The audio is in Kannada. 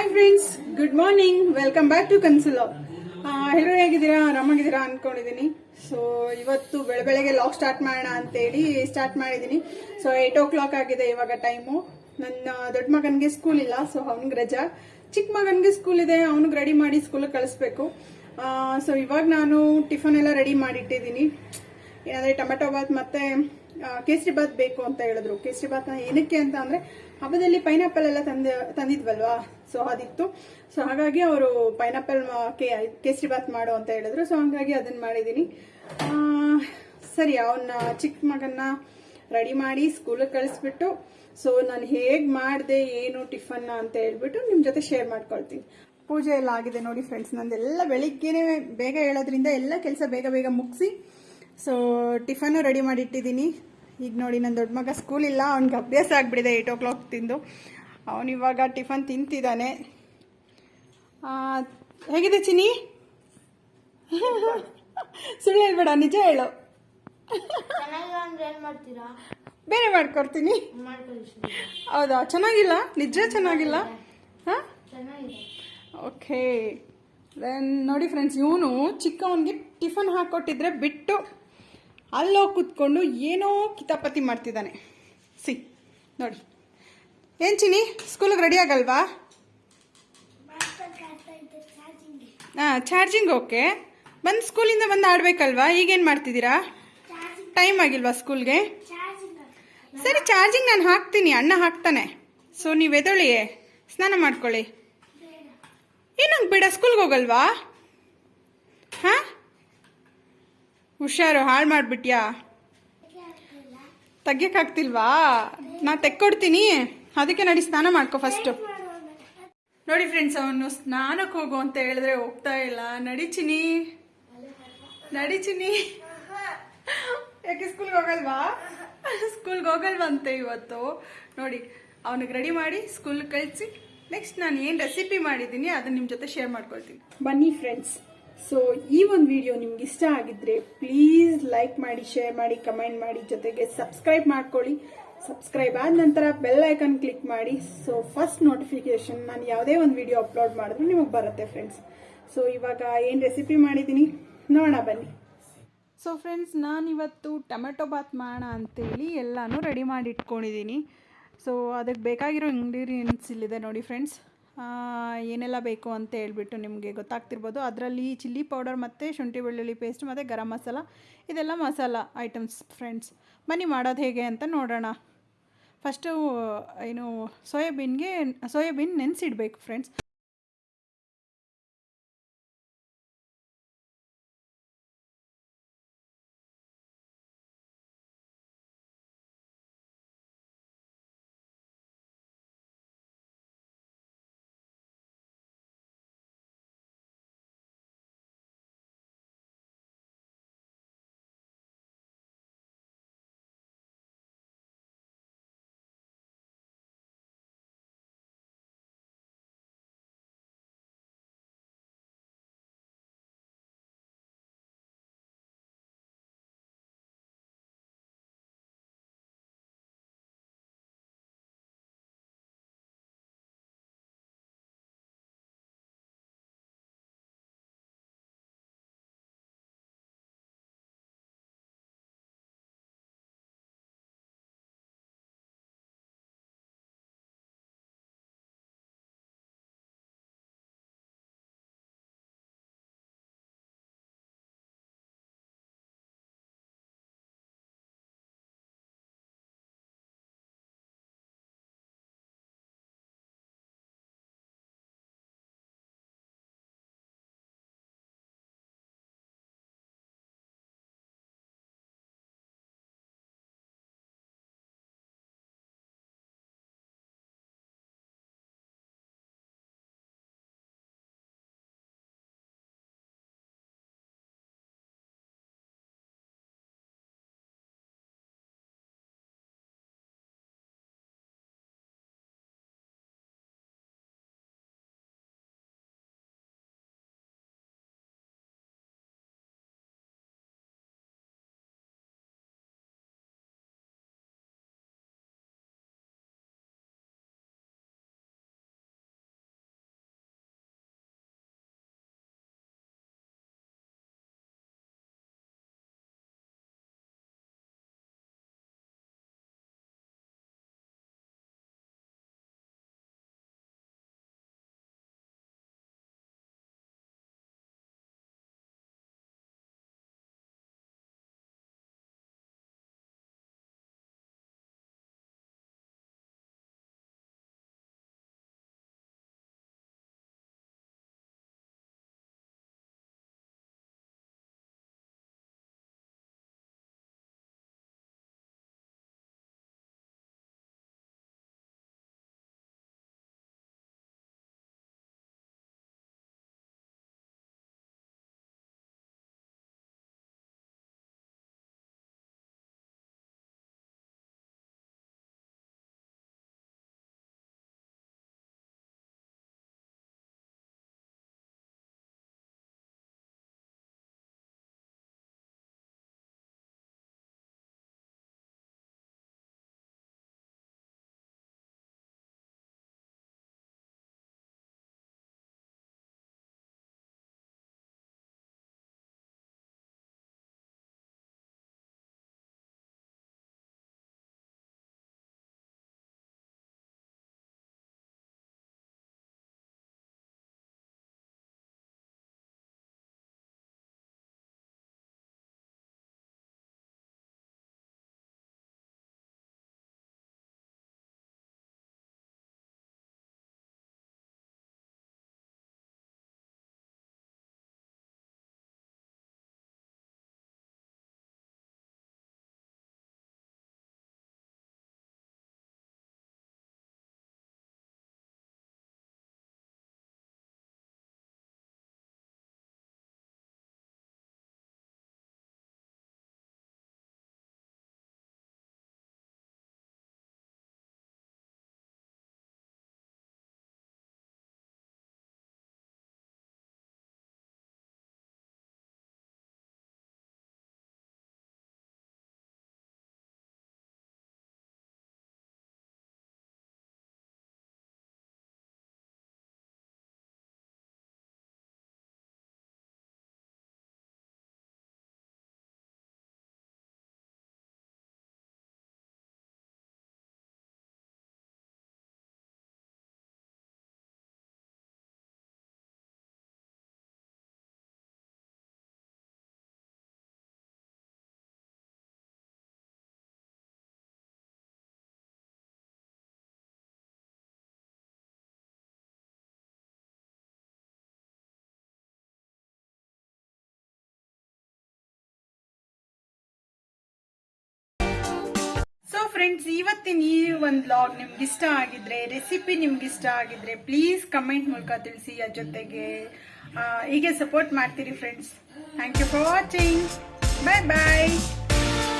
Hi friends, good morning. Welcome back to ಕನ್ಸುಲೋ. ಎಲ್ಲರೂ ಹೇಗಿದ್ದೀರಾ? ಆರಾಮಾಗಿದ್ದೀರಾ ಅನ್ಕೊಂಡಿದ್ದೀನಿ. ಸೊ ಇವತ್ತು ಬೆಳಗ್ಗೆ ಲಾಗ್ ಸ್ಟಾರ್ಟ್ ಮಾಡೋಣ ಅಂತೇಳಿ ಸ್ಟಾರ್ಟ್ ಮಾಡಿದ್ದೀನಿ. ಸೊ 8 o'clock ಆಗಿದೆ ಇವಾಗ ಟೈಮು. ನನ್ನ ದೊಡ್ಡ ಮಗನಿಗೆ ಸ್ಕೂಲ್ ಇಲ್ಲ, ಸೊ ಅವ್ನಿಗೆ ರಜಾ. ಚಿಕ್ಕ ಮಗನಿಗೆ ಸ್ಕೂಲ್ ಇದೆ, ಅವ್ನಿಗೆ ರೆಡಿ ಮಾಡಿ ಸ್ಕೂಲಿಗೆ ಕಳಿಸ್ಬೇಕು. ಸೊ ಇವಾಗ ನಾನು ಟಿಫನ್ ಎಲ್ಲ ರೆಡಿ ಮಾಡಿಟ್ಟಿದ್ದೀನಿ. ಏನಂದ್ರೆ ಟೊಮೆಟೊ ಬಾತ್ ಮತ್ತೆ ಕೇಸರಿ ಬಾತ್ ಬೇಕು ಅಂತ ಹೇಳಿದ್ರು. ಕೇಸರಿ ಬಾತ್ ಏನಕ್ಕೆ ಅಂತ ಅಂದ್ರೆ ಹಬ್ಬದಲ್ಲಿ ಪೈನಾಪಲ್ ಎಲ್ಲ ತಂದಿದ್ವಲ್ವಾ, ಸೊ ಅದಿತ್ತು. ಸೊ ಹಾಗಾಗಿ ಅವರು ಪೈನಾಪಲ್ ಕೇಸರಿ ಬಾತ್ ಮಾಡು ಅಂತ ಹೇಳಿದ್ರು. ಸೊ ಹಾಗಾಗಿ ಅದನ್ನ ಮಾಡಿದೀನಿ. ಸರಿ, ಅವನ್ನ ಚಿಕ್ಕ ಮಗನ್ನ ರೆಡಿ ಮಾಡಿ ಸ್ಕೂಲಿಗೆ ಕಳಿಸ್ಬಿಟ್ಟು ಸೊ ನಾನು ಹೇಗ್ ಮಾಡಿದೆ ಏನು ಟಿಫನ್ ಅಂತ ಹೇಳ್ಬಿಟ್ಟು ನಿಮ್ ಜೊತೆ ಶೇರ್ ಮಾಡ್ಕೊಳ್ತೀನಿ. ಪೂಜೆ ಎಲ್ಲ ಆಗಿದೆ ನೋಡಿ ಫ್ರೆಂಡ್ಸ್. ನಂದೆಲ್ಲ ಬೆಳಿಗ್ಗೆನೆ ಬೇಗ ಹೇಳೋದ್ರಿಂದ ಎಲ್ಲ ಕೆಲಸ ಬೇಗ ಬೇಗ ಮುಗಿಸಿ ಸೊ ಟಿಫನ್ ರೆಡಿ ಮಾಡಿ ಇಟ್ಟಿದ್ದೀನಿ. ಈಗ ನೋಡಿ, ನನ್ನ ದೊಡ್ಡ ಮಗ ಸ್ಕೂಲ್ ಇಲ್ಲ, ಅವ್ನಿಗೆ ಅಭ್ಯಾಸ ಆಗ್ಬಿಟ್ಟಿದೆ 8 o'clock ತಿಂದು. ಅವನಿವಾಗ ಟಿಫನ್ ತಿಂತಿದ್ದಾನೆ. ಹೇಗಿದೆ ಚಿನಿ? ಸುಳ್ಳು ಹೇಳ್ಬೇಡ, ನಿಜ ಹೇಳು. ಬೇರೆ ಮಾಡ್ಕೊಡ್ತೀನಿ. ಹೌದಾ? ಚೆನ್ನಾಗಿಲ್ಲ? ನಿಜ ಚೆನ್ನಾಗಿಲ್ಲ? ಓಕೆ. ದೆನ್ ನೋಡಿ ಫ್ರೆಂಡ್ಸ್, ಇವನು ಚಿಕ್ಕವನಿಗೆ ಟಿಫನ್ ಹಾಕೊಟ್ಟಿದ್ರೆ ಬಿಟ್ಟು ಅಲ್ಲೋಗಿ ಕೂತ್ಕೊಂಡು ಏನೋ ಕಿತಾಪತಿ ಮಾಡ್ತಿದ್ದಾನೆ. ನೋಡಿ. ಏನ್ ಚಿನಿ, ಸ್ಕೂಲಿಗೆ ರೆಡಿ ಆಗಲ್ವಾ? ಚಾರ್ಜಿಂಗ್. ಓಕೆ, ಬಂದು ಸ್ಕೂಲಿಂದ ಬಂದು ಆಡ್ಬೇಕಲ್ವಾ? ಈಗೇನು ಮಾಡ್ತಿದ್ದೀರಾ? ಟೈಮ್ ಆಗಿಲ್ವಾ ಸ್ಕೂಲ್ಗೆ? ಸರಿ, ಚಾರ್ಜಿಂಗ್ ನಾನು ಹಾಕ್ತೀನಿ, ಅಣ್ಣ ಹಾಕ್ತಾನೆ. ಸೊ ನೀವು ಎದೊಳಿ, ಸ್ನಾನ ಮಾಡ್ಕೊಳ್ಳಿ. ಏನಂಗೆ ಬೇಡ, ಸ್ಕೂಲ್ಗೆ ಹೋಗಲ್ವಾ? ಹಾ, ಹುಷಾರು, ಹಾಳು ಮಾಡಿಬಿಟ್ಯಾ? ತೆಗಿಯಕ್ಕಾಗ್ತಿಲ್ವಾ? ನಾ ತೆಕ್ಕೊಡ್ತೀನಿ, ಅದಕ್ಕೆ ನಡಿ ಸ್ನಾನ ಮಾಡ್ಕೊ ಫಸ್ಟು. ನೋಡಿ ಫ್ರೆಂಡ್ಸ್, ಅವನು ಸ್ನಾನಕ್ಕೆ ಹೋಗು ಅಂತ ಹೇಳಿದ್ರೆ ಹೋಗ್ತಾ ಇಲ್ಲ. ನಡಿಚಿನಿ. ಯಾಕೆ ಸ್ಕೂಲ್ಗೆ ಹೋಗಲ್ವಾ? ಸ್ಕೂಲ್ಗೆ ಹೋಗಲ್ವಂತೆ ಇವತ್ತು. ನೋಡಿ, ಅವನಿಗೆ ರೆಡಿ ಮಾಡಿ ಸ್ಕೂಲ್ಗೆ ಕಳಿಸಿ ನೆಕ್ಸ್ಟ್ ನಾನು ಏನು ರೆಸಿಪಿ ಮಾಡಿದ್ದೀನಿ ಅದನ್ನ ನಿಮ್ಮ ಜೊತೆ ಶೇರ್ ಮಾಡ್ಕೊಳ್ತೀನಿ. ಬನ್ನಿ ಫ್ರೆಂಡ್ಸ್. ಸೊ ಈ ಒಂದು ವಿಡಿಯೋ ನಿಮ್ಗೆ ಇಷ್ಟ ಆಗಿದ್ರೆ ಪ್ಲೀಸ್ ಲೈಕ್ ಮಾಡಿ, ಶೇರ್ ಮಾಡಿ, ಕಮೆಂಟ್ ಮಾಡಿ, ಜೊತೆಗೆ ಸಬ್ಸ್ಕ್ರೈಬ್ ಮಾಡ್ಕೊಳ್ಳಿ. ಸಬ್ಸ್ಕ್ರೈಬ್ ಆದ ನಂತರ ಬೆಲ್ ಐಕನ್ ಕ್ಲಿಕ್ ಮಾಡಿ. ಸೊ ಫಸ್ಟ್ ನೋಟಿಫಿಕೇಶನ್ ನಾನು ಯಾವುದೇ ಒಂದು ವಿಡಿಯೋ ಅಪ್ಲೋಡ್ ಮಾಡಿದ್ರು ನಿಮಗೆ ಬರುತ್ತೆ ಫ್ರೆಂಡ್ಸ್. ಸೊ ಇವಾಗ ಏನು ರೆಸಿಪಿ ಮಾಡಿದ್ದೀನಿ ನೋಡೋಣ ಬನ್ನಿ. ಸೊ ಫ್ರೆಂಡ್ಸ್, ನಾನಿವತ್ತು ಟೊಮೆಟೊ ಬಾತ್ ಮಾಡೋಣ ಅಂತೇಳಿ ಎಲ್ಲನೂ ರೆಡಿ ಮಾಡಿ ಇಟ್ಕೊಂಡಿದ್ದೀನಿ. ಸೊ ಅದಕ್ಕೆ ಬೇಕಾಗಿರೋ ಇಂಗ್ರೀಡಿಯೆಂಟ್ಸ್ ಇಲ್ಲಿದೆ ನೋಡಿ ಫ್ರೆಂಡ್ಸ್. ಏನೆಲ್ಲ ಬೇಕು ಅಂತ ಹೇಳ್ಬಿಟ್ಟು ನಿಮಗೆ ಗೊತ್ತಾಗ್ತಿರ್ಬೋದು. ಅದರಲ್ಲಿ ಚಿಲ್ಲಿ ಪೌಡರ್ ಮತ್ತು ಶುಂಠಿ ಬೆಳ್ಳುಳ್ಳಿ ಪೇಸ್ಟ್ ಮತ್ತು ಗರಂ ಮಸಾಲ, ಇದೆಲ್ಲ ಮಸಾಲ ಐಟಮ್ಸ್ ಫ್ರೆಂಡ್ಸ್. ಬನ್ನಿ ಮಾಡೋದು ಹೇಗೆ ಅಂತ ನೋಡೋಣ. ಫಸ್ಟು ಸೋಯಾಬೀನ್ ನೆನೆಸಿಡ್ಬೇಕು ಫ್ರೆಂಡ್ಸ್. ಫ್ರೆಂಡ್ಸ್, ಇವತ್ತಿನ ಈ ಒಂದು ವ್ಲಾಗ್ ನಿಮ್ಗೆ ಇಷ್ಟ ಆಗಿದ್ರೆ, ರೆಸಿಪಿ ನಿಮ್ಗೆ ಇಷ್ಟ ಆಗಿದ್ರೆ ಪ್ಲೀಸ್ ಕಮೆಂಟ್ ಮೂಲಕ ತಿಳಿಸಿ. ಅದ್ರ ಜೊತೆಗೆ ಹೀಗೆ ಸಪೋರ್ಟ್ ಮಾಡ್ತೀರಿ friends. Thank you for watching. Bye bye.